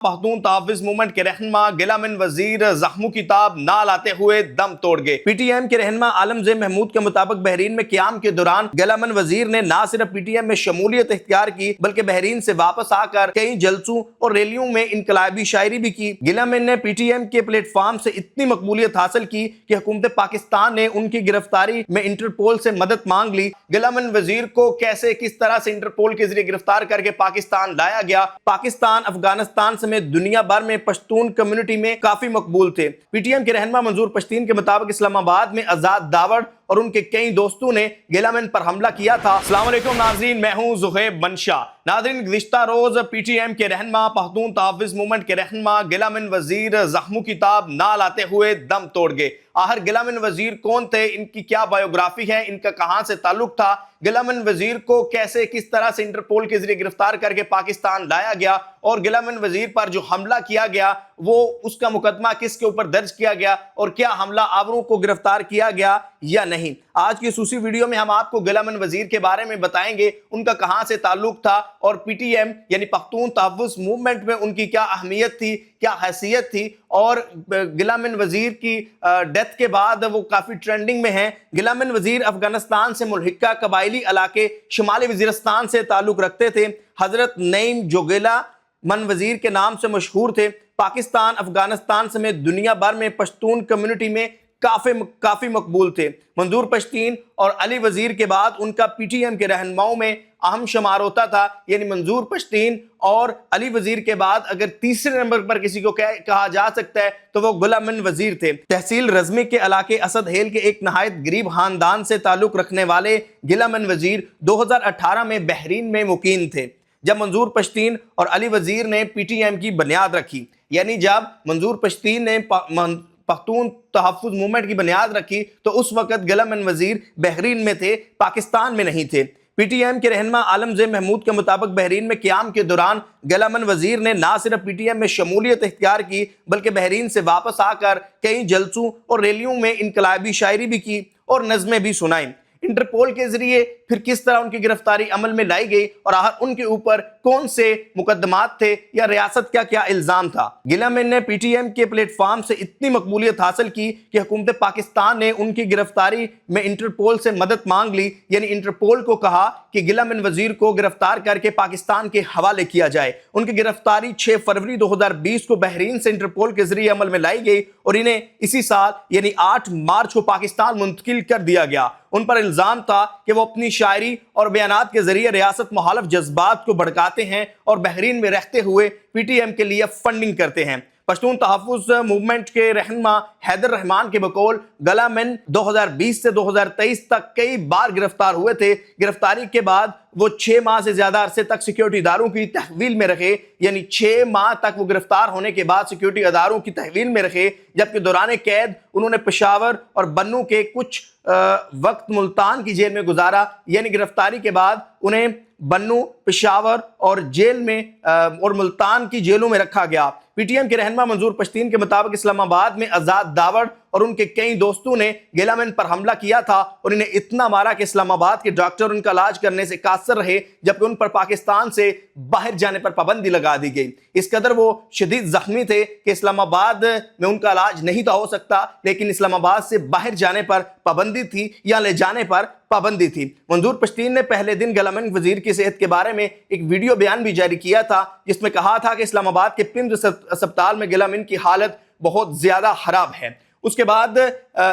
پختون تحفظ موومنٹ کے رہنما غلامن وزیر زخموں کی تاب نہ لاتے ہوئے دم توڑ گئے۔ پی ٹی ایم کے رہنما عالم زیب محمود کے مطابق بحرین میں قیام کے دوران غلامن وزیر نے نہ صرف پی ٹی ایم میں شمولیت اختیار کی بلکہ بحرین سے واپس آ کر کئی جلسوں اور ریلیوں میں انقلابی شاعری بھی کی۔ غلامن نے پی ٹی ایم کے پلیٹ فارم سے اتنی مقبولیت حاصل کی کہ حکومت پاکستان نے ان کی گرفتاری میں انٹرپول سے مدد مانگ لی۔ غلامن وزیر کو کیسے کس طرح سے انٹرپول کے ذریعے گرفتار کر کے پاکستان لایا گیا۔ پاکستان افغانستان سمیت دنیا بھر میں پشتون کمیونٹی میں کافی مقبول تھے۔ پی ٹی ایم کے رہنما منظور پشتین کے مطابق اسلام آباد میں آزاد داوڑ اور ان کے کئی دوستوں نے غلامن پر حملہ کیا تھا۔ السلام علیکم ناظرین، میں ہوں زہیب منشا۔ ناظرین، گزشتہ روز پی ٹی ایم کے رہنما پختون تحفظ موومنٹ کے رہنما غلامن وزیر زخموں کی تاب نہ لاتے ہوئے دم توڑ گئے۔ آخر غلامن وزیر کون تھے، ان کی کیا بایوگرافی ہے، ان کا کہاں سے تعلق تھا، غلامن وزیر کو کیسے کس طرح سے انٹرپول کے ذریعے گرفتار کر کے پاکستان لایا گیا اور غلامن وزیر پر جو حملہ کیا گیا وہ اس کا مقدمہ کس کے اوپر درج کیا گیا اور کیا حملہ آوروں کو گرفتار کیا گیا یا نہیں۔ آج کی خصوصی ویڈیو میں ہم آپ کو غلامن وزیر کے بارے میں بتائیں گے، ان کا کہاں سے تعلق تھا اور پی ٹی ایم یعنی پختون تحفظ موومنٹ میں ان کی کیا اہمیت تھی، کیا حیثیت تھی، اور غلامن وزیر کی ڈیتھ کے بعد وہ کافی ٹرینڈنگ میں ہیں۔ غلامن وزیر افغانستان سے ملحقہ قبائلی علاقے شمالی وزیرستان سے تعلق رکھتے تھے۔ حضرت نعیم جو غلامن وزیر کے نام سے مشہور تھے۔ پاکستان افغانستان سمیت دنیا بھر میں پشتون کمیونٹی میں کافی مقبول تھے۔ منظور پشتین اور علی وزیر کے بعد ان کا پی ٹی ایم کے رہنماؤں میں اہم شمار ہوتا تھا، یعنی منظور پشتین اور علی وزیر کے بعد اگر تیسرے نمبر پر کسی کو کہا جا سکتا ہے تو وہ غلامن وزیر تھے۔ تحصیل رزمی کے علاقے اسد ہیل کے ایک نہایت غریب خاندان سے تعلق رکھنے والے غلامن وزیر 2018 میں بحرین میں مقیم تھے جب منظور پشتین اور علی وزیر نے پی ٹی ایم کی بنیاد رکھی، یعنی جب منظور پشتین نے پختون تحفظ موومنٹ کی بنیاد رکھی تو اس وقت غلامن وزیر بحرین میں تھے، پاکستان میں نہیں تھے۔ پی ٹی ایم کے رہنما عالم زیب محمود کے مطابق بحرین میں قیام کے دوران غلامن وزیر نے نہ صرف پی ٹی ایم میں شمولیت اختیار کی بلکہ بحرین سے واپس آ کر کئی جلسوں اور ریلیوں میں انقلابی شاعری بھی کی اور نظمیں بھی سنائیں۔ انٹرپول کے ذریعے پھر کس طرح ان کی گرفتاری عمل میں لائی گئی اور آخر ان کے اوپر کون سے مقدمات تھے یا ریاست کا کیا الزام تھا۔ غلامن نے پی ٹی ایم کے پلیٹ فارم سے اتنی مقبولیت حاصل کی کہ حکومت پاکستان نے ان کی گرفتاری میں انٹرپول سے مدد مانگ لی، یعنی انٹرپول کو کہا کہ غلامن وزیر کو گرفتار کر کے پاکستان کے حوالے کیا جائے۔ ان کی گرفتاری 6 فروری 2020 کو بحرین سے انٹرپول کے ذریعے عمل میں لائی گئی اور انہیں اسی سال یعنی 8 مارچ کو پاکستان منتقل کر دیا گیا۔ ان پر الزام تھا کہ وہ اپنی شاعری اور بیانات کے ذریعے ریاست مخالف جذبات کو بھڑکاتے ہیں اور بحرین میں رہتے ہوئے پی ٹی ایم کے لیے فنڈنگ کرتے ہیں۔ پشتون تحفظ موومنٹ کے رہنما حیدر رحمان کے بقول غلامن 2020 سے 2023 تک کئی بار گرفتار ہوئے تھے۔ گرفتاری کے بعد وہ 6 ماہ سے زیادہ عرصے تک سیکیورٹی اداروں کی تحویل میں رہے، یعنی 6 ماہ تک وہ گرفتار ہونے کے بعد سیکیورٹی اداروں کی تحویل میں رہے، جبکہ دوران قید انہوں نے پشاور اور بنوں کے کچھ وقت ملتان کی جیل میں گزارا، یعنی گرفتاری کے بعد انہیں بنوں، پشاور اور جیل میں اور ملتان کی جیلوں میں رکھا گیا۔ پی ٹی ایم کے رہنما منظور پشتین کے مطابق اسلام آباد میں آزاد داوڑ اور ان کے کئی دوستوں نے غلامن پر حملہ کیا تھا اور انہیں اتنا مارا کہ اسلام آباد کے ڈاکٹر ان کا علاج کرنے سے قاصر رہے، جبکہ ان پر پاکستان سے باہر جانے پر پابندی لگا دی گئی۔ اس قدر وہ شدید زخمی تھے کہ اسلام آباد میں ان کا علاج نہیں تھا ہو سکتا، لیکن اسلام آباد سے باہر جانے پر پابندی تھی یا لے جانے پر پابندی تھی۔ منظور پشتین نے پہلے دن غلامن وزیر کی صحت کے بارے میں ایک ویڈیو بیان بھی جاری کیا تھا جس میں کہا تھا کہ اسلام آباد کے پمز اسپتال میں غلامن کی حالت بہت زیادہ خراب ہے۔ اس کے بعد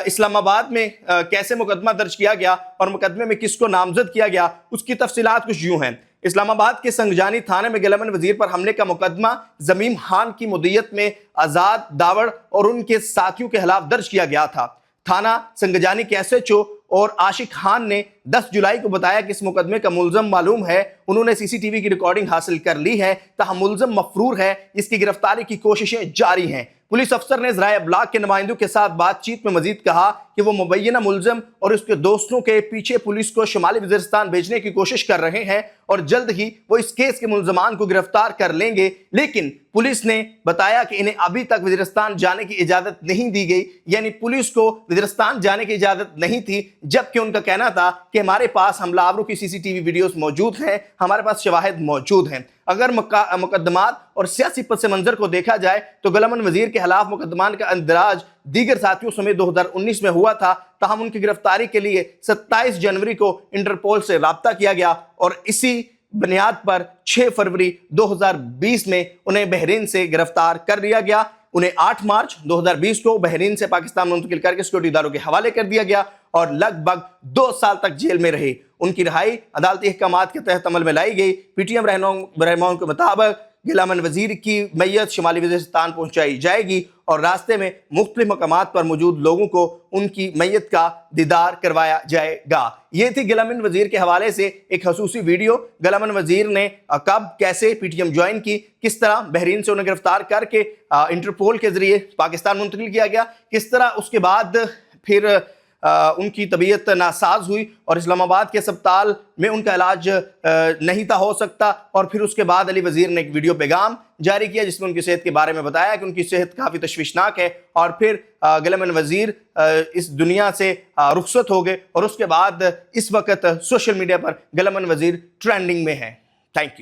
اسلام آباد میں کیسے مقدمہ درج کیا گیا اور مقدمے میں کس کو نامزد کیا گیا، اس کی تفصیلات کچھ یوں ہیں۔ اسلام آباد کے سنگجانی تھانے میں غلامن وزیر پر حملے کا مقدمہ زمیم خان کی مدیت میں آزاد داوڑ اور ان کے ساتھیوں کے خلاف درج کیا گیا تھا۔ تھانہ سنگجانی کے ایس ایچ او اور عاشق خان نے 10 جولائی کو بتایا کہ اس مقدمے کا ملزم معلوم ہے، انہوں نے سی سی ٹی وی کی ریکارڈنگ حاصل کر لی ہے، تاہم ملزم مفرور ہے، اس کی گرفتاری کی کوششیں جاری ہیں۔ پولیس افسر نے ذرائع ابلاغ کے نمائندوں کے ساتھ بات چیت میں مزید کہا کہ وہ مبینہ ملزم اور اس کے دوستوں کے پیچھے پولیس کو شمالی وزیرستان بھیجنے کی کوشش کر رہے ہیں اور جلد ہی وہ اس کیس کے ملزمان کو گرفتار کر لیں گے، لیکن پولیس نے بتایا کہ انہیں ابھی تک وزیرستان جانے کی اجازت نہیں دی گئی، یعنی پولیس کو وزیرستان جانے کی اجازت نہیں تھی، جبکہ ان کا کہنا تھا کہ کہ ہمارے پاس حملہ آوروں کی سی سی ٹی وی ویڈیوز موجود ہیں، ہمارے پاس شواہد موجود ہیں۔ اگر مقدمات اور سیاسی پس منظر کو دیکھا جائے تو گلامن وزیر کے خلاف مقدمات کا اندراج دیگر ساتھیوں سمیت 2019 میں ہوا تھا، تاہم ان کی گرفتاری کے لیے 27 جنوری کو انٹرپول سے رابطہ کیا گیا اور اسی بنیاد پر 6 فروری 2020 میں انہیں بحرین سے گرفتار کر لیا گیا۔ انہیں 8 مارچ 2020 کو بحرین سے پاکستان منتقل کر کے سیکورٹی اداروں کے حوالے کر دیا گیا اور لگ بھگ 2 سال تک جیل میں رہے۔ ان کی رہائی عدالتی احکامات کے تحت عمل میں لائی گئی۔ پی ٹی ایم رہنماؤں کے مطابق گلامن وزیر کی میت شمالی وزیرستان پہنچائی جائے گی اور راستے میں مختلف مقامات پر موجود لوگوں کو ان کی میت کا دیدار کروایا جائے گا۔ یہ تھی گلامن وزیر کے حوالے سے ایک خصوصی ویڈیو۔ گلامن وزیر نے کب کیسے پی ٹی ایم جوائن کی، کس طرح بحرین سے انہیں گرفتار کر کے انٹرپول کے ذریعے پاکستان منتقل کیا گیا، کس طرح اس کے بعد پھر ان کی طبیعت ناساز ہوئی اور اسلام آباد کے اسپتال میں ان کا علاج نہیں تھا ہو سکتا، اور پھر اس کے بعد علی وزیر نے ایک ویڈیو پیغام جاری کیا جس میں ان کی صحت کے بارے میں بتایا کہ ان کی صحت کافی تشویشناک ہے، اور پھر گلامن وزیر اس دنیا سے رخصت ہو گئے اور اس کے بعد اس وقت سوشل میڈیا پر گلامن وزیر ٹرینڈنگ میں ہیں۔ Thank you.